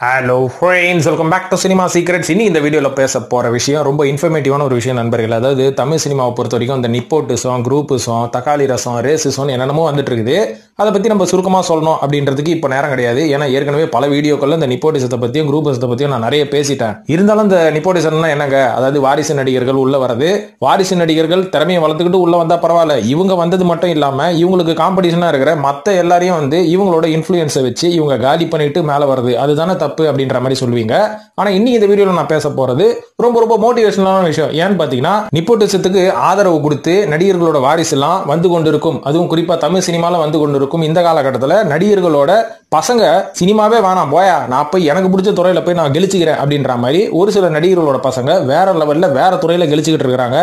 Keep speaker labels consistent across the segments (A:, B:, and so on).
A: Hello friends, welcome back to cinema secrets. இனி இந்த வீடியோவில் பேச போகிற விஷயம் ரொம்ப இன்ஃபர்மேட்டிவான ஒரு விஷயம் நண்பர்கள். அதாவது தமிழ் சினிமாவை பொறுத்த வரைக்கும் இந்த நிப்போட்டிசம், குரூப்பிசம், தக்காளி ரசம், ரேசிசம் என்னென்னமோ வந்துட்டு இருக்குது. அதை பற்றி நம்ம சுருக்கமாக சொல்லணும் அப்படின்றதுக்கு இப்போ நேரம் கிடையாது. ஏன்னா ஏற்கனவே பல வீடியோக்களில் இந்த நிப்போட்டிசத்தை பற்றியும் குரூப்பிசத்தை பற்றியும் நான் நிறைய பேசிட்டேன். இருந்தாலும் இந்த நிப்போட்டிசம்னா என்னங்க, அதாவது வாரிசு நடிகர்கள் உள்ள வரது. வாரிசு நடிகர்கள் திறமையை வளர்த்துக்கிட்டு உள்ள வந்தால் பரவாயில்ல, இவங்க வந்தது மட்டும் இல்லாமல் இவங்களுக்கு காம்படிஷனாக இருக்கிற மற்ற எல்லாரையும் வந்து இவங்களோட இன்ஃப்ளூயன்ஸை வச்சு இவங்க காலி பண்ணிட்டு மேலே வருது. அதுதானே தப்பு அப்படின்ற மாதிரி சொல்லுவீங்க. ஆனா இன்னைக்கு இந்த வீடியோல நான் பேச போறது ரொம்ப ரொம்ப மோட்டிவேஷனலான விஷயம். ஏன்னு பாத்தீங்கன்னா, நிப்போட்டிசத்துக்கு ஆதரவு கொடுத்து நடிகர்களோட வாரிசு எல்லாம் வந்து கொண்டிருக்கும். அதுவும் குறிப்பா தமிழ் சினிமால வந்து கொண்டிருக்கும் இந்த காலகட்டத்தில் நடிகர்களோட பசங்க சினிமாவே வேணாம் போயா, நான் போய் எனக்கு பிடிச்ச துறையில போய் நான் கெலிச்சுக்கிறேன் அப்படின்ற மாதிரி ஒரு சில நடிகர்களோட பசங்க வேற லெவல்ல வேற துறையில கெலிச்சுக்கிட்டு இருக்காங்க.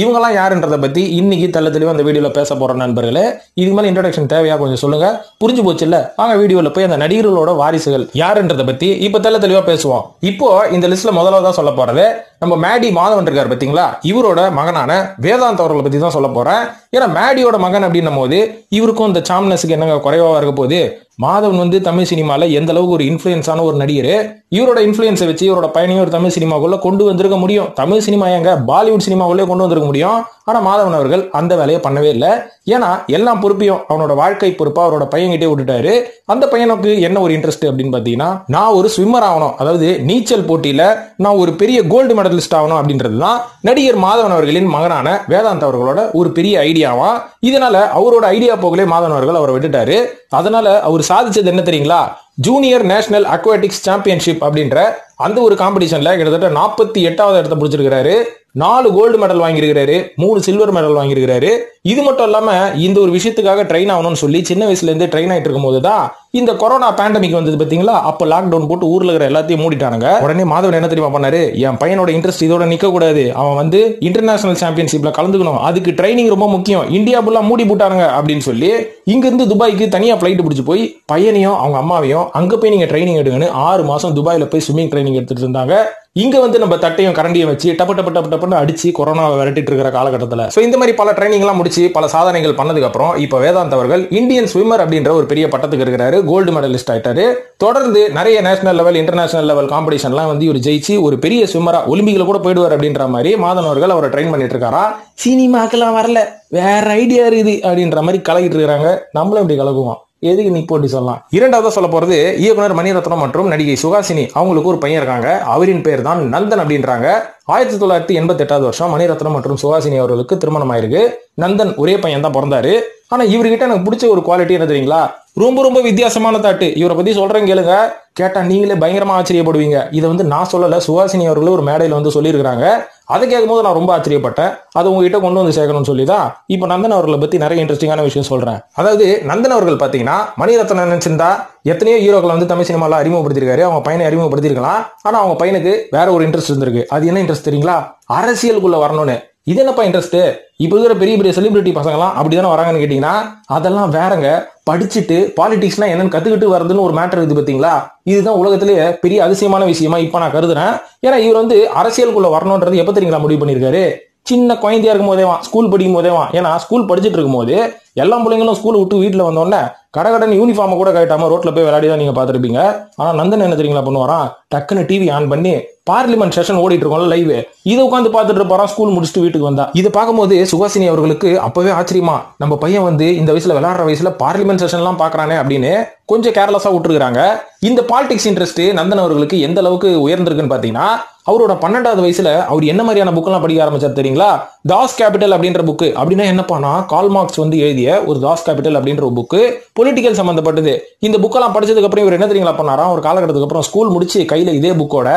A: இவங்கெல்லாம் யாருன்றதை பத்தி இன்னைக்கு தெளிவா இந்த வீடியோல பேச போற நண்பர்களே. இதுக்கு மேல இன்ட்ரோடக்ஷன் தேவையா கொஞ்சம் சொல்லுங்க. புரிஞ்சு போச்சு இல்ல? வாங்க வீடியோல போய் அந்த நடிகர்களோட வாரிசுகள் யாருன்றதை பத்தி இப்ப தெளிவா பேசுவோம். இப்போ இந்த லிஸ்ட்ல முதல்ல சொல்ல போறது நம்ம மேடி மாதவன் இருக்காரு பாத்தீங்களா, இவரோட மகனான வேதாந்த் அவர்களை பத்தி தான் சொல்ல போறேன். ஏன்னா மேடியோட மகன் அப்படின்னும் போது இவருக்கும் இந்த சாம்னஸுக்கு என்னங்க குறைவா இருக்க போகுது. மாதவன் வந்து தமிழ் சினிமால எந்த அளவுக்கு ஒரு இன்ஃபுளுன்ஸான ஒரு நடிகர், இவரோட இன்ஃபுளுன்ஸை வச்சு இவரோட பயணியும் ஒரு தமிழ் சினிமாக்குள்ள கொண்டு வந்திருக்க முடியும். தமிழ் சினிமா எங்க பாலிவுட் சினிமாக்குள்ளே கொண்டு வந்திருக்க முடியும். ஆனா மாதவன் அவர்கள் அந்த வேலையை பண்ணவே இல்லை. ஏன்னா எல்லாம் பொறுப்பையும் அவனோட வாழ்க்கை பொறுப்பா அவரோட பையன்கிட்டே விட்டுட்டாரு. அந்த பையனுக்கு என்ன ஒரு இன்ட்ரெஸ்ட் அப்படின்னு பாத்தீங்கன்னா, நான் ஒரு ஸ்விம்மர் ஆகணும், அதாவது நீச்சல் போட்டியில நான் ஒரு பெரிய கோல்டு மெடலிஸ்ட் ஆகணும் அப்படின்றதுதான் நடிகர் மாதவன் அவர்களின் மகனான வேதாந்த் அவர்களோட ஒரு பெரிய ஐடியாவா. இதனால அவரோட ஐடியா போகலே மாதவன் அவர்கள் அவரை விட்டுட்டாரு. அதனால அவர் சாதிச்சது என்ன தெரியுங்களா, ஜூனியர் நேஷனல் அக்வாட்டிக்ஸ் சாம்பியன்ஷிப் அப்படின்ற அந்த ஒரு காம்படிஷன்ல கிட்டத்தட்ட 48வது இடத்தை பிடிச்சிருக்கிறாரு. 4 கோல்டு மெடல் வாங்கியிருக்கிறாரு, 3 சில்வர் மெடல் வாங்கியிருக்கிறாரு. இது மட்டும் இல்லாம இந்த ஒரு விஷயத்துக்காக ட்ரெயின் ஆகணும்னு சொல்லி சின்ன வயசுல இருந்து ட்ரெயின் ஆயிட்டு இருக்கும் போதுதான் இந்த கொரோனா பேண்டமிக் வந்தது பாத்தீங்களா. அப்ப லாக்டவுன் போட்டு ஊர்ல இருக்கிற எல்லாத்தையும் மூடிட்டானுங்க. உடனே மாதவன் என்ன தெரியுமா பண்ணாரு, என் பையனோட இன்ட்ரெஸ்ட் இதோட நிக்க கூடாது, அவன் வந்து இன்டர்நேஷனல் சாம்பியன்ஷிப்ல கலந்துக்கணும், அதுக்கு ட்ரைனிங் ரொம்ப முக்கியம், இந்தியா ஃபுல்லா மூடி போட்டானுங்க அப்படின்னு சொல்லி இங்க இருந்து துபாய்க்கு தனியா பிளைட் பிடிச்சு போய் பையனையும் அவங்க அம்மாவையும் அங்க போய் நீங்க ட்ரைனிங் எடுங்கன்னு 6 மாசம் துபாயில போய் ஸ்விம்மிங் ட்ரைனிங் எடுத்துட்டு இருந்தாங்க. இங்க வந்து நம்ம தட்டையும் கரண்டியும் வச்சு டப்பு அடிச்சு கொரோனா விரட்டிட்டு இருக்கிற காலகட்டத்தில் சோ இந்த மாதிரி பல ட்ரைனிங் எல்லாம் முடிச்சு பல சாதனைகள் பண்ணதுக்கு அப்புறம் இப்ப வேதாந்த் அவர்கள் இந்தியன் ஸ்விம்மர் அப்படின்ற ஒரு பெரிய பட்டத்துக்கு இருக்கிறாரு, கோல்டு மெடலிஸ்ட் ஆயிட்டாரு. தொடர்ந்து நிறைய நேஷனல் லெவல், இன்டர்நேஷனல் லெவல் காம்படிஷன்லாம் வந்து இவர் ஜெயிச்சு ஒரு பெரிய ஸ்விம்மரா ஒலிம்பிக்ல கூட போயிடுவார் அப்படின்ற மாதிரி மாதவன் அவர்கள் அவரை ட்ரெயின் பண்ணிட்டு இருக்காரா. சினிமாக்கெல்லாம் வரல, வேற ஐடியா இருக்குது அப்படின்ற மாதிரி கலகிட்டு இருக்காங்க. நம்மளும் இப்படி கலக்குவோம், எதுக்கு நீ போட்டி சொல்லலாம். இரண்டாவது சொல்ல போறது இயக்குனர் மணிரத்னம் மற்றும் நடிகை சுஹாசினி. அவங்களுக்கு ஒரு பையன் இருக்காங்க, அவரின் பெயர் தான் நந்தன் அப்படின்றாங்க. 1988வது வருஷம் மணிரத்னம் மற்றும் சுஹாசினி அவர்களுக்கு திருமணம் ஆயிருக்கு. நந்தன் ஒரே பையன் தான் பிறந்தாரு. ஆனா இவர்கிட்ட எனக்கு பிடிச்ச ஒரு குவாலிட்டி என்ன தெரியுங்களா, ரொம்ப ரொம்ப வித்தியாசமான தாட்டு. இவரை பத்தி சொல்றேன் கேளுங்க, கேட்டா நீங்களே பயங்கரமா ஆச்சரியப்படுவீங்க. இதை வந்து நான் சொல்லல, சுஹாசினி அவர்கள் ஒரு மேடையில வந்து சொல்லியிருக்காங்க. அதை கேட்கும் போது நான் ரொம்ப ஆச்சரியப்பட்டேன். அதை உங்ககிட்ட கொண்டு வந்து சேர்க்கணும்னு சொல்லிதான் இப்ப நந்தன் அவர்களை பத்தி நிறைய இன்ட்ரெஸ்டிங்கான விஷயம் சொல்றேன். அதாவது நந்தன் அவர்கள் பாத்தீங்கன்னா மணிரத்னம் நினைச்சிருந்தா எத்தனையோ ஹீரோக்களை வந்து தமிழ் சினிமால அறிமுகப்படுத்திருக்காரு, அவங்க பையனை அறிமுகப்படுத்திருக்கலாம். ஆனா அவங்க பையனுக்கு வேற ஒரு இன்ட்ரெஸ்ட் இருந்திருக்கு. அது என்ன இன்ட்ரெஸ்ட் தெரியுங்களா, அரசியலுக்குள்ள வரணும்னு. இது என்னப்பா இன்ட்ரெஸ்ட், இப்ப இருக்கிற பெரிய பெரிய செலிபிரிட்டி பசங்கலாம் அப்படிதானே வராங்கன்னு கேட்டீங்கன்னா அதெல்லாம் வேறங்க. படிச்சுட்டு பாலிடிக்ஸ்லாம் என்னன்னு கத்துக்கிட்டு வருதுன்னு ஒரு மேட்டர் இது பாத்தீங்களா. இதுதான் உலகத்திலேயே பெரிய அதிசயமான விஷயமா இப்ப நான் கருதுறேன். ஏன்னா இவர் வந்து அரசியலுக்குள்ள வரணும்ன்றது எப்ப தெரியுங்களா முடிவு பண்ணிருக்காரு, சின்ன குழந்தையா இருக்கும் போதேவான், ஸ்கூல் படிக்கும் போதேவான். ஏன்னா ஸ்கூல் படிச்சுட்டு இருக்கும் போது எல்லா பிள்ளைங்களும் ஸ்கூல் விட்டு வீட்டுல வந்தோடனே கடகடன் யூனிஃபார்ம் கூட கட்டாம ரோட்ல போய் விளையாடி தான் நீங்க பாத்துருப்பீங்க. ஆனா நந்தன் என்ன தெரியுங்களா பண்ணுவாராம், டக்குன்னு டிவி ஆன் பண்ணி பார்லிமெண்ட் செஷன் ஓடிட்டு இருக்கோம்ல லைவ், இதை உட்காந்து பார்த்துட்டு இருப்பாராம் ஸ்கூல் முடிச்சுட்டு வீட்டுக்கு வந்தா. இதை பார்க்கும்போது சுஹாசினி அவர்களுக்கு அப்பவே ஆச்சரியமா, நம்ம பையன் வந்து இந்த வயசுல விளையாடுற வயசுல பார்லிமெண்ட் செஷன் எல்லாம் பாக்குறானே அப்படின்னு கொஞ்சம் கேர்லெஸ்ஸா விட்டுருக்காங்க. இந்த பாலிடிக்ஸ் இன்ட்ரெஸ்ட் நந்தன் அவர்களுக்கு எந்த அளவுக்கு உயர்ந்திருக்குன்னு பாத்தீங்கன்னா, அவரோட 12வது வயசுல அவர் என்ன மாதிரியான புக் எல்லாம் படிக்க ஆரம்பிச்சார் தெரியுங்களா, தாஸ் கேபிட்டல் அப்படின்ற புக். அப்படின்னா என்னப்பானா, கால் மார்க்ஸ் வந்து எழுதிய ஒரு தாஸ் கேபிட்டல் அப்படின்ற ஒரு புக், பொலிட்டிக்கல் சம்பந்தப்பட்டது. இந்த புக்கெல்லாம் படிச்சதுக்கு அப்புறம் இவர் என்ன தெரியுங்களா பண்ணாரா, ஒரு காலகட்டத்துக்கு அப்புறம் ஸ்கூல் முடிச்சு கையில இதே புக்கோட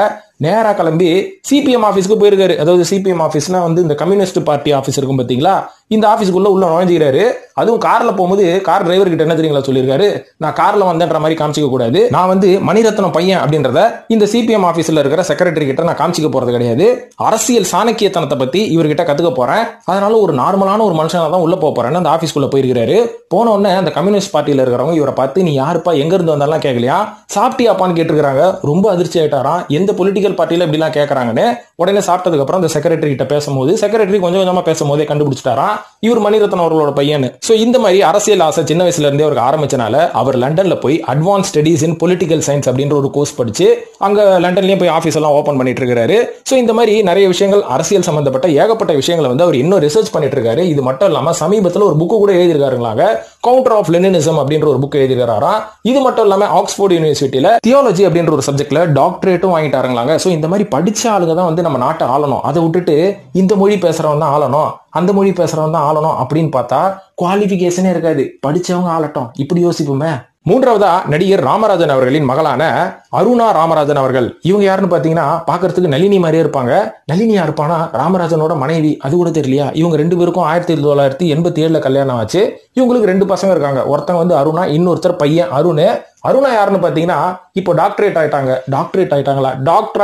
A: நேரா கிளம்பி சிபிஎம் ஆபீஸ்க்கு போயிருக்காரு. அதாவது சிபிஎம் ஆபீஸ்னா வந்து இந்த கம்யூனிஸ்ட் பார்ட்டி ஆபீஸ் இருக்கும் பாத்தீங்களா, இந்த ஆபீஸ்க்குள்ள உள்ள நுழைஞ்சிக்கிறாரு. அதுவும் கார்ல போகும்போது கார் டிரைவர் கிட்ட என்ன தெரியுங்களா சொல்லியிருக்காரு, நான் கார்ல வந்தேன்ற மாதிரி காமிச்சிக்க கூடாது, நான் வந்து மணிரத்னம் பையன் அப்படின்றத இந்த சிபிஎம் ஆபீஸ்ல இருக்கிற செக்ரட்டரி கிட்ட நான் காமிச்சிக்க போறது கிடையாது. அரசியல் சாணக்கியத்தனத்தை பத்தி இவர்கிட்ட கத்துக்க போறேன், அதனால ஒரு நார்மலான ஒரு மனுஷனா தான் உள்ள போறேன்னு அந்த ஆபீஸ்க்குள்ள போயிருக்காரு. போன உடனே அந்த கம்யூனிஸ்ட் பார்ட்டியில இருக்கிறவங்க இவரை பார்த்து நீ யாருப்பா எங்க இருந்து வந்தாலும் கேட்கலையா, சாப்பிட்டியாப்பான்னு கேட்டிருக்காங்க. ரொம்ப அதிர்ச்சி ஆயிட்டாராம், எந்த பொலிட்டிக்கல் பார்ட்டியில இப்படி எல்லாம் கேட்கறாங்கன்னு. உடனே சாப்பிட்டதுக்கு அப்புறம் அந்த செக்ரட்டரி கிட்ட பேசும்போது செக்ரட்டரி கொஞ்சம் கொஞ்சமா பேசும்போதே கண்டுபிடிச்சிட்டாராம், இவர் மணிரத்னம் அவர்களோட பையன். சோ இந்த மாதிரி அரசியல் ஆசை சின்ன வயசுல இருந்தே அவருக்கு ஆரம்பிச்சனால அவர் லண்டன்ல போய் அட்வான்ஸ் ஸ்டடீஸ் இன் பொலிட்டிக்கல் சயின்ஸ் அப்படின்ற ஒரு கோர்ஸ் படிச்சு அங்க லண்டன்லயே போய் ஆபீஸ் எல்லாம் ஓபன் பண்ணிட்டு இருக்காரு. சோ இந்த மாதிரி நிறைய விஷயங்கள் அரசியல் சம்பந்தப்பட்ட ஏகப்பட்ட விஷயங்களை வந்து அவர் இன்னும் ரிசர்ச் பண்ணிட்டு இருக்காரு. இது மட்டும் இல்லாம சமீபத்தில் ஒரு புக்கு கூட எழுதியிருக்காருங்களாங்க, கவுண்டர் ஆஃப் லெனினிசம் அப்படின்ற ஒரு புக் எழுதியிருக்காரா. இது மட்டும் இல்லாம ஆக்ஸ்போர்ட் யூனிவர்சிட்டியில தியாலஜி அப்படின்ற ஒரு சப்ஜெக்ட்ல டாக்டரேட்டும் வாங்கிட்டாருங்களாங்க. சோ இந்த மாதிரி படிச்ச ஆளுங்க தான் வந்து நம்ம நாட்டை ஆளணும். அதை விட்டுட்டு இந்த மொழி பேசுறவன் தான் ஆளணும், அந்த மொழி பேசுறவன் தான் ஆளணும் அப்படின்னு பார்த்தா குவாலிபிகேஷனே இருக்காது. படிச்சவங்க ஆளட்டும் இப்படி யோசிப்போமே. மூன்றாவதா நடிகர் ராமராஜன் அவர்களின் மகளான அருணா ராமராஜன் அவர்கள். இவங்க யாருன்னு பாத்தீங்கன்னா பாக்குறதுக்கு நளினி மாதிரியே இருப்பாங்க. நளினி யாருப்பானா ராமராஜனோட மனைவி. அது கூட தெரியலையா? இவங்க ரெண்டு பேருக்கும் 1987 கல்யாணம் ஆச்சு. இவங்களுக்கு 2 பசங்க இருக்காங்க. ஒருத்தங்க வந்து அருணா, இன்னொருத்தர் பையன் அருண். அருணா யாருன்னு பாத்தீங்கன்னா இப்போ டாக்டர்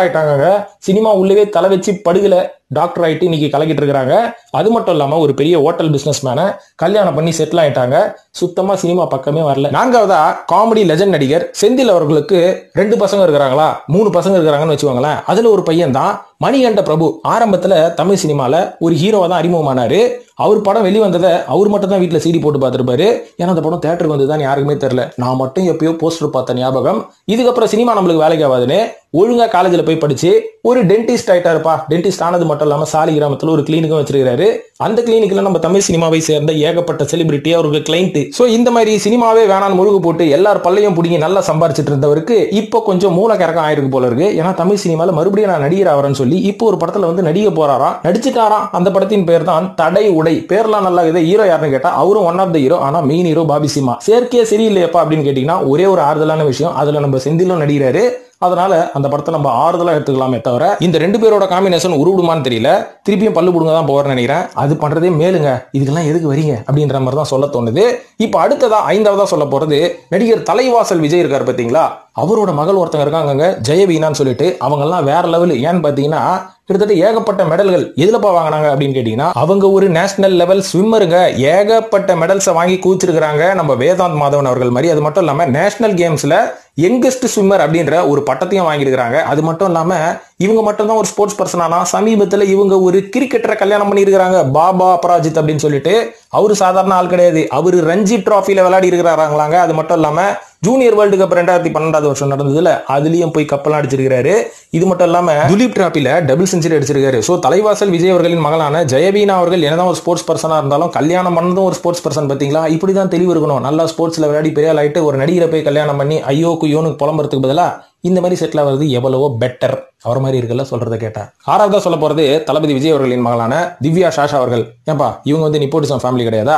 A: ஆயிட்டாங்க. சினிமா உள்ளவே தலை வச்சு படுகல டாக்டர் ஆயிட்டு இன்னைக்கு கலக்கிட்டு இருக்காங்க. அது மட்டும் இல்லாம ஒரு பெரிய ஹோட்டல் பிசினஸ் மேன கல்யாணம் பண்ணி செட்டில் ஆயிட்டாங்க. சுத்தமா சினிமா பக்கமே வரல. நான்காவதா காமெடி லெஜண்ட் நடிகர் செந்தில் அவர்களுக்கு 2 பசங்க இருக்கிறாங்களா, 3 பசங்க இருக்கிறாங்கன்னு வச்சுக்கோங்களேன். அதுல ஒரு பையன் தான் மணிகண்ட பிரபு. ஆரம்பத்துல தமிழ் சினிமால ஒரு ஹீரோவா தான் அறிமுகமானாரு. அவர் படம் வெளிவந்ததை அவர் மட்டும் தான் வீட்டுல சீடி போட்டு பார்த்திருப்பாரு. ஏன்னா அந்த படம் தியேட்டருக்கு வந்துதான் யாருக்குமே தெரியல. நான் மட்டும் எப்பயோ போஸ்டர் பார்த்த ஞாபகம். இதுக்கப்புறம் சினிமா நம்மளுக்கு வேலைக்கு ஆகாதுன்னு ஒழுங்கா காலேஜில் போய் படிச்சு ஒரு டென்டிஸ்ட் ஆயிட்டாருப்பா. டென்டிஸ்ட் ஆனது மட்டும் இல்லாம சாலி கிராமத்துல ஒரு கிளினிக்கும் வச்சிருக்காரு. அந்த கிளினிக்ல நம்ம தமிழ் சினிமாவை சேர்ந்த ஏகப்பட்ட செலிபிரிட்டி அவருக்கு கிளைண்ட். சோ இந்த மாதிரி சினிமாவே வேணான்னு முழுகு போட்டு எல்லார் பல்லையும் பிடிங்கி நல்லா சம்பாரிச்சிட்டு இருந்தவருக்கு இப்போ கொஞ்சம் மூலக்கரக்கம் ஆயிருக்கு போல இருக்கு. ஏன்னா தமிழ் சினிமால மறுபடியும் நான் நடிகர் ஆகிறேன்னு சொல்லி இப்போ ஒரு படத்துல வந்து நடிக்க போறாராம், நடிச்சுட்டாராம். அந்த படத்தின் பேர் தான் தடை உடை. பேர்லாம் நல்லா இருக்குது. ஹீரோ யாருன்னு கேட்டா அவரும் ஒன் ஆஃப் த ஹீரோ. ஆனா மெயின் ஹீரோ பாபி சிம்மா. சேர்க்கையே சரியில்லையப்பா அப்படின்னு கேட்டீங்கன்னா ஒரே ஒரு ஆறுதலான விஷயம், அதுல நம்ம செந்திலும் நடிகிறாரு. அதனால அந்த படத்தை நம்ம ஆறுதலா எடுத்துக்கலாமே தவிர இந்த 2 பேரோட காம்பினேஷன் உருவிடுமான்னு தெரியல. திருப்பியும் பல்லு புடுங்க தான் போறேன்னு நினைக்கிறேன். அது பண்றதே மேலுங்க, இதுக்கெல்லாம் எதுக்கு வரீங்க அப்படின்ற மாதிரி தான் சொல்ல தோணுது. இப்ப அடுத்ததா 5ஆவதா சொல்ல போறது நடிகர் தலைவாசல் விஜய் இருக்காரு பாத்தீங்களா. அவரோட மகள் ஒருத்தங்க இருக்காங்க ஜெயவீனான்னு சொல்லிட்டு. அவங்க எல்லாம் வேற லெவல். ஏன்னு பாத்தீங்கன்னா கிட்டத்தட்ட ஏகப்பட்ட மெடல்கள் எதுலப்பா வாங்கினாங்க அப்படின்னு கேட்டீங்கன்னா அவங்க ஒரு நேஷனல் லெவல் ஸ்விம்மருங்க. ஏகப்பட்ட மெடல்ஸை வாங்கி கூச்சிருக்காங்க நம்ம வேதாந்த் மாதவன் அவர்கள் மாதிரி. அது மட்டும் இல்லாம நேஷனல் கேம்ஸ்ல யங்கஸ்ட் ஸ்விம்மர் அப்படின்ற ஒரு பட்டத்தையும் வாங்கியிருக்காங்க. அது மட்டும் இல்லாம இவங்க மட்டும் தான் ஒரு ஸ்போர்ட்ஸ் பர்சனானா சமீபத்தில் இவங்க ஒரு கிரிக்கெட்டரை கல்யாணம் பண்ணியிருக்காங்க, பாபா அபராஜித் அப்படின்னு சொல்லிட்டு. அவரு சாதாரண ஆள் கிடையாது. அவரு ரஞ்சி டிராஃபில விளையாடி இருக்கிறாங்களாங்க. அது மட்டும் இல்லாம ஜூனியர் வேர்ல்டு கப் 2012 வருஷம் நடந்ததுல அதுலயும் போய் கப்பலாம் அடிச்சிருக்காரு. இது மட்டும் இல்லாம துலீப் டிராபில டபுள் செஞ்சுரி அடிச்சிருக்காரு. சோ தலைவாசல் விஜய் அவர்களின் மகளான ஜெயவீனா அவர்கள் என்னதான் ஒரு ஸ்போர்ட்ஸ் பர்சனா இருந்தாலும் கல்யாணம் பண்ணதும் ஒரு ஸ்போர்ட்ஸ் பர்சன். பாத்தீங்களா, இப்படிதான் தெளிவு இருக்கணும். நல்லா ஸ்போர்ட்ஸ்ல விளையாடி பெரிய ஆயிட்டு ஒரு நடிகரை போய் கல்யாணம் பண்ணி ஐயோ குயோனுக்கு புலம்புறதுக்கு பதிலா இந்த மாதிரி செட்டில் ஆகிறது எவ்வளவோ பெட்டர். அவர் மாதிரி இருக்குல்ல சொல்றதை கேட்டா. 6ஆவதா சொல்ல போறது தளபதி விஜய் அவர்களின் மகளான திவ்யா சாஷா அவர்கள். ஏன்பா இவங்க வந்து நிப்போட்டிசம் ஃபேமிலி கிடையாதா?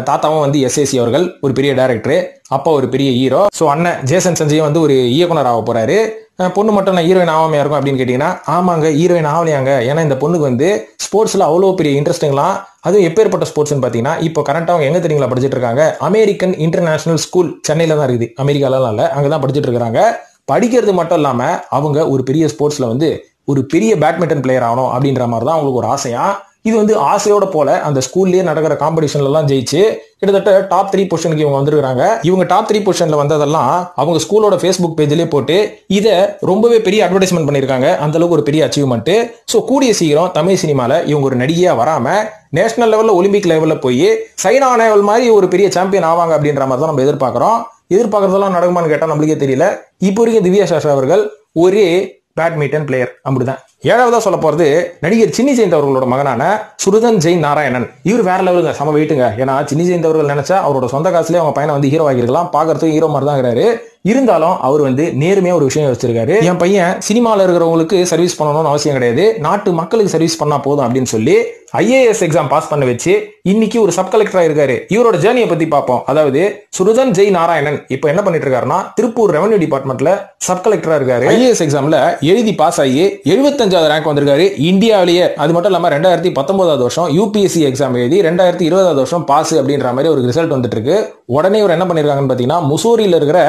A: தாத்தாவும் வந்து எஸ்ஏசி அவர்கள் ஒரு பெரிய டைரக்டர், அப்பா ஒரு பெரிய ஹீரோ. ஸோ அண்ணன் ஜேசன் சஞ்சய் வந்து ஒரு இயக்குனர் ஆக போறாரு. பொண்ணு மட்டும் நான் ஹீரோயின் ஆகாமையா இருக்கும் அப்படின்னு கேட்டீங்கன்னா ஆமாங்க, ஹீரோயின் ஆகலையாங்க. ஏன்னா இந்த பொண்ணுக்கு வந்து ஸ்போர்ட்ஸ்ல அவ்வளோ பெரிய இன்ட்ரெஸ்டிங்லாம். அதுவும் எப்பேற்பட்ட ஸ்போர்ட்ஸ்னு பார்த்தீங்கன்னா இப்போ கரண்டா அவங்க எங்க தெரியுங்களா படிச்சுட்டு இருக்காங்க? அமெரிக்கன் இன்டர்நேஷனல் ஸ்கூல் சென்னையில தான் இருக்குது. அமெரிக்காலாம் இல்லை, அங்கதான் படிச்சுட்டு இருக்காங்க. படிக்கிறது மட்டும் இல்லாம அவங்க ஒரு பெரிய ஸ்போர்ட்ஸ்ல வந்து ஒரு பெரிய பேட்மிண்டன் பிளேயர் ஆகணும் அப்படின்ற மாதிரி தான் அவங்களுக்கு ஒரு ஆசையா. இது வந்து ஆசையோட போல அந்த ஸ்கூல்லயே நடக்கிற காம்படிஷன்ல எல்லாம் ஜெயிச்சு கிட்டத்தட்ட டாப் 3 பொசிஷனுக்கு இவங்க வந்திருக்காங்க. இவங்க டாப் 3 பொசிஷன்ல வந்ததெல்லாம் அவங்க ஸ்கூலோட ஃபேஸ்புக் பேஜ்லயே போட்டு இதை ரொம்பவே பெரிய அட்வர்டைஸ்மெண்ட் பண்ணிருக்காங்க. அந்த அளவுக்கு ஒரு பெரிய அச்சீவ்மெண்ட். ஸோ கூடிய சீக்கிரம் தமிழ் சினிமால இவங்க ஒரு நடிகையா வராம நேஷனல் லெவல்ல ஒலிம்பிக் லெவல்ல போய் சைனா நேவல் மாதிரி ஒரு பெரிய சாம்பியன் ஆவாங்க அப்படின்ற மாதிரி தான் நம்ம எதிர்பார்க்கறதெல்லாம் நடக்குமான்னு கேட்டா நம்மளுக்கே தெரியல. இப்போ வரைக்கும் திவ்யா சாஷா அவர்கள் ஒரே பேட்மிண்டன் பிளேயர் அப்படிதான். 7ஆவதா சொல்ல போறது நடிகர் சின்னி ஜெயந்த் அவர்களோட மகனான சுருதன் ஜெயின் நாராயணன். இவர் வேற லெவலுங்க, சம வெயிட்டுங்க. ஏன்னா சின்னி ஜெயந்த் அவர்கள் நினைச்சா அவரோட சொந்த காசுலேயே அவங்க பையனை வந்து ஹீரோ ஆகிருக்கலாம். பாக்குறதுக்கு ஹீரோ மாதிரி தான் இருக்கிறாரு. இருந்தாலும் அவர் வந்து நேர்மையா ஒரு விஷயம் வச்சிருக்காரு. என் பையன் சினிமாவில் இருக்கிறவங்களுக்கு சர்வீஸ் பண்ணணும்னு அவசியம் கிடையாது, நாட்டு மக்களுக்கு சர்வீஸ் பண்ணா போதும் அப்படின்னு சொல்லி IAS எக்ஸாம் பாஸ் பண்ண வச்சு இன்னைக்கு ஒரு சப் கலெக்டரா இருக்காரு. இவரோட ஜேர்னியை பத்தி பார்ப்போம். அதாவது சுருதன் ஜெய் நாராயணன் இப்போ என்ன பண்ணிட்டு இருக்காருன்னா திருப்பூர் ரெவன்யூ டிபார்ட்மெண்ட்ல சப் கலெக்டரா இருக்காரு. IAS எக்ஸாம்ல எழுதி பாஸ் ஆகி 75வது ரேங்க் வந்திருக்காரு இந்தியாவிலேயே. அது மட்டும் இல்லாம 2019 வருஷம் UPSC எக்ஸாம் எழுதி 2020 வருஷம் பாஸ் அப்படின்ற மாதிரி ஒரு ரிசல்ட் வந்துட்டு இருக்கு. உடனே இவர் என்ன பண்ணிருக்காங்கன்னு பாத்தீங்கன்னா முசோரியில இருக்கிற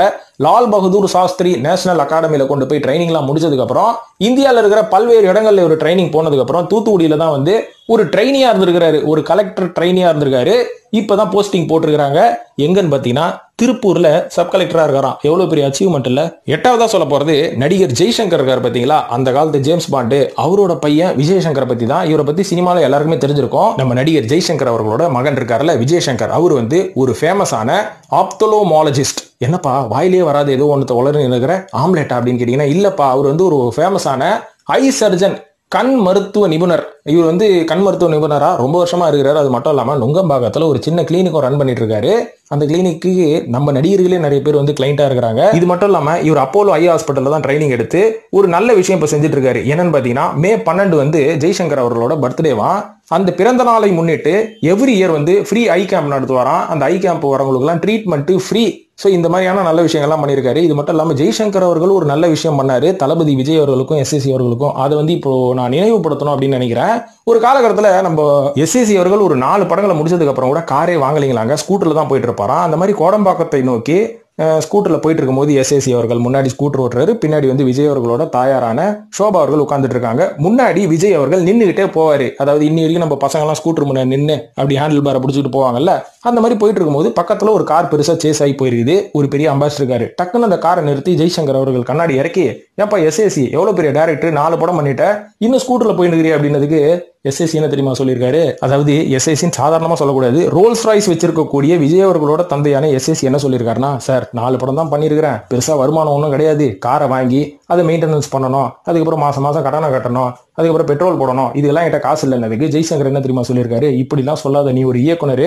A: லால் பகதூர் சாஸ்திரி நேஷனல் அகாடமியில கொண்டு போய் ட்ரைனிங்லாம் முடிச்சதுக்கு அப்புறம் இந்தியாவில் இருக்கிற பல்வேறு இடங்கள்ல ஒரு ட்ரைனிங் போனதுக்கு அப்புறம் தூத்துக்குடியில தான் வந்து ஒரு ட்ரைனியா இருந்திருக்காரு, ஒரு கலெக்டர் ட்ரைனியா இருந்திருக்காரு. இப்பதான் போஸ்டிங் போட்டிருக்காங்க. எங்கன்னு பாத்தீங்கன்னா திருப்பூர்ல சப் கலெக்டரா இருக்காராம். எவ்வளவு பெரிய அச்சீவ்மெண்ட் இல்ல. எட்டாவதா சொல்ல போறது நடிகர் ஜெய்சங்கர் இருக்காரு பாத்தீங்களா, அந்த காலத்து ஜேம்ஸ் பாண்டு, அவரோட பையன் விஜயசங்கரை பத்தி தான். இவரை பத்தி சினிமால எல்லாருக்குமே தெரிஞ்சிருக்கும். நம்ம நடிகர் ஜெய்சங்கர் அவர்களோட மகன் இருக்காருல்ல விஜயசங்கர், அவர் வந்து ஒரு ஃபேமஸான ஆப்தலோமாலஜிஸ்ட். என்னப்பா வாயிலே வராது ஏதோ ஒன்று உளறு இருக்கிற ஆம்லெட்டா அப்படின்னு கேட்டீங்கன்னா இல்லப்பா, அவர் வந்து ஒரு ஃபேமஸான ஐ சர்ஜன், கண் மருத்துவ நிபுணர். இவர் வந்து கண் மருத்துவ நிபுணரா ரொம்ப வருஷமா இருக்கிறாரு. அது மட்டும் இல்லாம நுங்கம்பாக்கத்துல ஒரு சின்ன கிளினிக்கும் ரன் பண்ணிட்டு இருக்காரு. அந்த கிளினிக்கு நம்ம நடிகர்களே நிறைய பேர் வந்து கிளைண்டா இருக்கிறாங்க. இது மட்டும் இல்லாம இவர் அப்போலோ ஐ ஹாஸ்பிட்டல்ல தான் ட்ரைனிங் எடுத்து ஒரு நல்ல விஷயம் இப்ப செஞ்சுட்டு இருக்காரு. என்னன்னு பாத்தீங்கன்னா மே 12 வந்து ஜெய்சங்கர் அவர்களோட பர்த்டேவா. அந்த பிறந்த நாளை முன்னிட்டு எவ்ரி இயர் வந்து ஃப்ரீ ஐ கேம்ப் நடத்துவாராம். அந்த ஐ கேம்ப் வரவங்களுக்கு எல்லாம் ட்ரீட்மெண்ட் ஃப்ரீ. ஸோ இந்த மாதிரியான நல்ல விஷயங்கள்லாம் பண்ணியிருக்காரு. இது மட்டும் இல்லாமல் ஜெய்சங்கர் அவர்கள் ஒரு நல்ல விஷயம் பண்ணாரு தளபதி விஜய் அவர்களுக்கும் எஸ்எஸ்சி அவர்களுக்கும். அதை வந்து இப்போ நான் நினைவுபடுத்தணும் அப்படின்னு நினைக்கிறேன். ஒரு காலகட்டத்தில் நம்ம எஸ்எஸ்சி அவர்கள் ஒரு 4 படங்களை முடிச்சதுக்கு அப்புறம் கூட காரே வாங்கலீங்களாங்க, ஸ்கூட்டர்ல தான் போயிட்டு இருப்பாராம். அந்த மாதிரி கோடம்பாக்கத்தை நோக்கி ஸ்கூட்டர்ல போயிட்டு இருக்கும்போது எஸ்எஸ்சி அவர்கள் முன்னாடி ஸ்கூட்டர் ஓட்டுறாரு, பின்னாடி வந்து விஜய் அவர்களோட தாயாரான சோபா அவர்கள் உட்கார்ந்துட்டு இருக்காங்க. முன்னாடி விஜய் அவர்கள் நின்றுகிட்டே போவாரு. அதாவது இன்னி வரைக்கும் நம்ம பசங்க எல்லாம் ஸ்கூட்டர் முன்னாடி நின்று அப்படி ஹேண்டில் பாரை பிடிச்சிட்டு போவாங்கல்ல, அந்த மாதிரி போயிட்டு இருக்கும்போது பக்கத்துல ஒரு கார் பெருசா சேஸ் ஆகி போயிருக்குது. ஒரு பெரிய அம்பாசிடர் காரு. டக்குன்னு அந்த காரை நிறுத்தி ஜெய்சங்கர் அவர்கள் கண்ணாடி இறக்கி, ஏப்பா எஸ்எஸ்சி எவ்வளவு பெரிய டைரக்டர், 4 படம் பண்ணிட்ட, இன்னும் ஸ்கூட்டர்ல போயிட்டு அப்படின்னதுக்கு எஸ்எஸ்சி என்ன தெரியுமா சொல்லியிருக்காரு? அதாவது எஸ்எஸ்சின்னு சாதாரணமா சொல்லக்கூடாது, ரோல்ஸ் ராய்ஸ் வச்சிருக்கக்கூடிய விஜய் அவர்களோட தந்தையான எஸ்எஸ்சி என்ன சொல்லியிருக்காருன்னா, சார் 4 படம் தான் பண்ணியிருக்கிறேன், பெருசா வருமானம் ஒன்றும் கிடையாது, காரை வாங்கி அதை மெயின்டெனன்ஸ் பண்ணணும், அதுக்கப்புறம் மாசம் மாசம் கடனை கட்டணும், அதுக்கப்புறம் பெட்ரோல் போடணும், இதெல்லாம் என்கிட்ட காசு இல்லைன்னதுக்கு ஜெய்சங்கர் என்ன தெரியுமா சொல்லியிருக்காரு? இப்படிலாம் சொல்லாத, நீ ஒரு இயக்குனர்,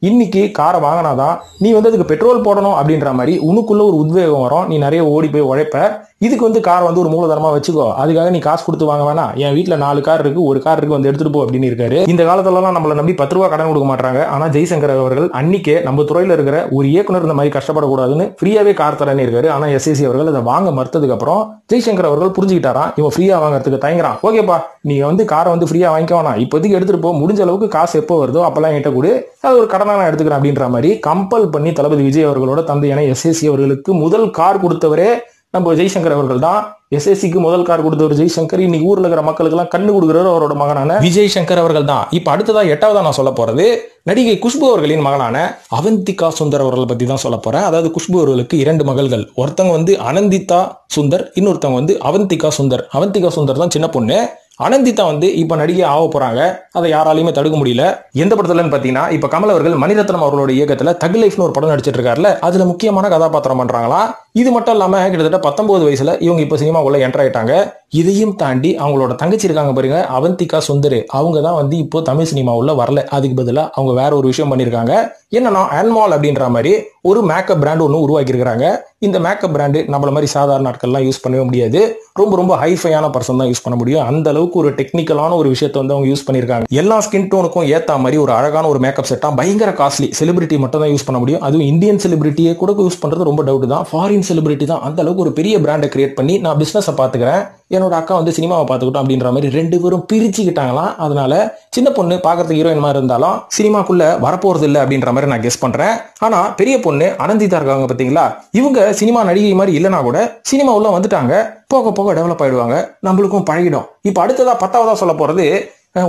A: இன்னைக்கு காரை வாங்கினாதான் நீ வந்து அதுக்கு பெட்ரோல் போடணும் அப்படின்ற மாதிரி உனக்குள்ள ஒரு உத்வேகம் வரும், நீ நிறைய ஓடி போய் உழைப்ப, இதுக்கு வந்து கார் வந்து ஒரு மூலதனமா வச்சுக்கோ, அதுக்காக நீ காசு கொடுத்து வாங்க வேணாம், என் வீட்டுல 4 கார் இருக்கு, ஒரு கார் இருக்கு, வந்து எடுத்துட்டு போ அப்படின்னு இருக்காரு. இந்த காலத்துலலாம் நம்மள நம்பி 10 ரூபா கடன் கொடுக்க மாட்டாங்க. ஆனா ஜெய்சங்கர் அவர்கள் அன்னைக்கே நம்ம துறையில இருக்கிற ஒரு இயக்குனர் இந்த மாதிரி கஷ்டப்படக்கூடாதுன்னு ஃப்ரீயாவே கார் தரேன்னு இருக்காரு. ஆனா எஸ்எஸ்சி அவர்கள் அதை வாங்க மறுத்ததுக்கு அப்புறம் ஜெய்சங்கர் அவர்கள் புரிஞ்சுக்கிட்டாராம், இவன் ஃப்ரீயா வாங்குறதுக்கு தயங்குறான், ஓகேப்பா நீங்க வந்து காரை வந்து ஃப்ரீயா வாங்கிக்க வேணாம், இப்போதைக்கு எடுத்துட்டு போ, முடிஞ்ச அளவுக்கு காசு எப்போ வருதோ அப்பெல்லாம் என்கிட்ட கூட அது ஒரு கடனா நான் எடுத்துக்கிறேன் அப்படின்ற மாதிரி கம்பல் பண்ணி தளபதி விஜய் அவர்களோட தந்தையான எஸ்எஸ்சி அவர்களுக்கு முதல் கார் கொடுத்தவரே நம்ம ஜெய்சங்கர் அவர்கள் தான். எஸ்எஸ்சிக்கு முதல் கார் கொடுத்தவர் ஜெய்சங்கர். இன்னைக்கு ஊர்ல இருக்கிற மக்களுக்கு எல்லாம் கண்ணு கொடுக்குறவர் அவரோட மகனான விஜய் சங்கர் அவர்கள் தான். இப்ப அடுத்ததா 8வதா நான் சொல்ல போறது நடிகை குஷ்பு அவர்களின் மகனான அவந்திகா சுந்தர் அவர்களை பத்தி தான் சொல்ல போறேன். அதாவது குஷ்பு அவர்களுக்கு 2 மகள்கள். ஒருத்தவங்க வந்து அனந்திதா சுந்தர், இன்னொருத்தவங்க வந்து அவந்திகா சுந்தர். அவந்திகா சுந்தர் தான் சின்ன பொண்ணு. அனந்திதா வந்து இப்ப நடிகை ஆக போறாங்க. அதை யாராலையுமே தடுக்க முடியல. எந்த படத்துலன்னு பாத்தீங்கன்னா இப்ப கமல் அவர்கள் மணிரத்னம் அவர்களோட இயக்கத்துல தக் லைஃப்னு ஒரு படம் நடிச்சிட்டு இருக்காருல்ல, அதுல முக்கியமான கதாபாத்திரம் பண்றாங்களா. இது மட்டும் இல்லாம கிட்டத்தட்ட 19 வயசுல இவங்க இப்ப சினிமாவுக்குள்ள என்டர் ஆயிட்டாங்க. இதையும் தாண்டி அவங்களோட தங்கச்சி இருக்காங்க பாருங்க, அவந்திகா சுந்தர், அவங்க தான் வந்து இப்போ தமிழ் சினிமா உள்ள வரல. அதுக்கு பதிலா அவங்க வேற ஒரு விஷயம் பண்ணிருக்காங்க. என்னன்னா ஆன்மால் அப்படின்ற மாதிரி ஒரு மேக்கப் பிராண்ட் ஒன்று உருவாக்கி இருக்காங்க. இந்த மேக்கப் பிராண்டு நம்மள மாதிரி சாதாரண நாட்கள்லாம் யூஸ் பண்ணவே முடியாது. ரொம்ப ரொம்ப ஹைஃபையான பர்சன் தான் யூஸ் பண்ண முடியும். அந்த அளவுக்கு ஒரு டெக்னிக்கலான ஒரு விஷயத்தை வந்து அவங்க யூஸ் பண்ணிருக்காங்க. எல்லா ஸ்கின் டோனுக்கும் ஏத்த மாதிரி ஒரு அழகான ஒரு மேக்கப் செட்டா பயங்கர காஸ்ட்லி. செலிபிரிட்டி மட்டும் தான் யூஸ் பண்ண முடியும். அதுவும் இந்தியன் செலிபிரிட்டியே கூட யூஸ் பண்றது ரொம்ப டவுட் தான். ஃபாரின் செலிபிரிட்டி தான் அந்த அளவுக்கு ஒரு பெரிய பிராண்டை கிரியேட் பண்ணி நான் பிசினஸை பாத்துக்கிறேன், என்னோட அக்கா வந்து சினிமாவை பார்த்துக்கிட்டோம் அப்படின்ற மாதிரி 2 பேரும் பிரிச்சுக்கிட்டாங்களாம். அதனால சின்ன பொண்ணு பார்க்கறதுக்கு ஹீரோயின் மாதிரி இருந்தாலும் சினிமாக்குள்ள வரப்போறது இல்லை அப்படின்ற மாதிரி நான் கெஸ் பண்றேன். ஆனா பெரிய பொண்ணு அனந்திதா இருக்காங்க பாத்தீங்களா, இவங்க சினிமா நடிகை மாதிரி இல்லைனா கூட சினிமா உள்ள வந்துட்டாங்க. போக போக டெவலப் ஆயிடுவாங்க, நம்மளுக்கும் பழகிடும். இப்ப அடுத்ததா 10வதா சொல்ல போறது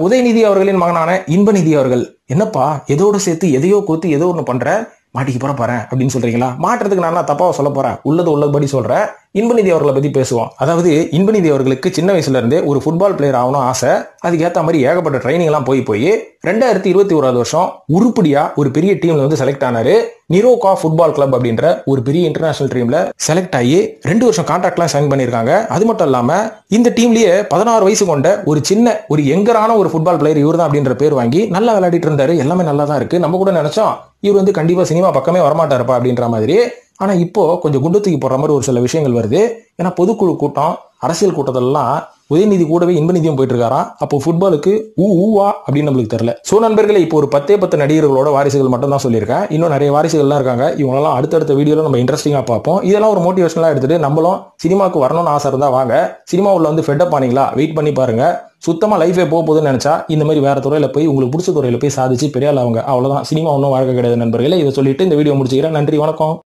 A: உதயநிதி அவர்களின் மகனான இன்பநிதி அவர்கள். என்னப்பா எதோட சேர்த்து எதையோ கோத்து ஏதோ ஒண்ணு பண்ற, மாட்டிக்கு போறேன் அப்படின்னு சொல்றீங்களா? மாற்றத்துக்கு நான் தப்பாவா சொல்ல போறேன், உள்ளபடி சொல்றேன். இன்பநிதி அவர்களை பத்தி பேசுவோம். அதாவது இன்பநிதி அவர்களுக்கு சின்ன வயசுல இருந்தே ஒரு ஃபுட்பால் பிளேயர் ஆகணும் ஆசை. அதுக்கு ஏற்ற மாதிரி ஏகப்பட்ட ட்ரைனிங் எல்லாம் போய் 2021 வருஷம் உருப்படியா ஒரு பெரிய டீம்ல வந்து செலக்ட் ஆனாரு. நிரோகா ஃபுட்பால் கிளப் அப்படின்ற ஒரு பெரிய இன்டர்நேஷனல் டீம்ல செலக்ட் ஆகி 2 வருஷம் கான்ட்ராக்ட்லாம் சைன் பண்ணிருக்காங்க. அது மட்டும் இல்லாம இந்த டீம்லயே 16 வயசு கொண்ட ஒரு யங்கரான ஒரு ஃபுட்பால் பிளேயர் இவர் தான் அப்படின்ற பேர் வாங்கி நல்லா விளையாடிட்டு இருந்தாரு. எல்லாமே நல்லா தான் இருக்கு. நம்ம கூட நினைச்சோம் இவர் வந்து கண்டிப்பா சினிமா பக்கமே வரமாட்டாருப்பா அப்படின்ற மாதிரி. ஆனா இப்போ கொஞ்சம் குண்டு தூக்கி போடுற மாதிரி ஒரு சில விஷயங்கள் வருது. ஏன்னா பொதுக்குழு கூட்டம், அரசியல் கூட்டத்திலாம் உதயநிதி கூடவே இன்பநிதியும் போயிட்டு இருக்காராம். அப்போ ஃபுட்பாலுக்கு ஊவா அப்படின்னு நம்மளுக்கு தெரியல. சோ நண்பர்களே, இப்போ ஒரு 10 நடிகர்களோட வாரிசுகள் மட்டும் தான் சொல்லியிருக்கேன். இன்னும் நிறைய வாரிசுகள்லாம் இருக்காங்க. இவங்களெல்லாம் அடுத்தடுத்த வீடியோல நம்ம இன்ட்ரெஸ்டிங்கா பார்ப்போம். இதெல்லாம் ஒரு மோட்டிவேஷனலா எடுத்துட்டு நம்மளும் சினிமாவுக்கு வரணும்னு ஆசை இருந்தா வாங்க. சினிமா உள்ள வந்து ஃபெட்டப் ஆனீங்களா, வெயிட் பண்ணி பாருங்க. சுத்தமா லைஃபே போகுதுன்னு நினைச்சா இந்த மாதிரி வேற துறையில போய் உங்களுக்கு பிடிச்ச துறையில போய் சாதிச்சு பெரிய ஆள் அவங்க. அவ்வளவுதான், சினிமா ஒன்றும் வாழ்க்கை கிடையாது நண்பர்களே. இதை சொல்லிட்டு இந்த வீடியோ முடிச்சுக்கிறேன். நன்றி, வணக்கம்.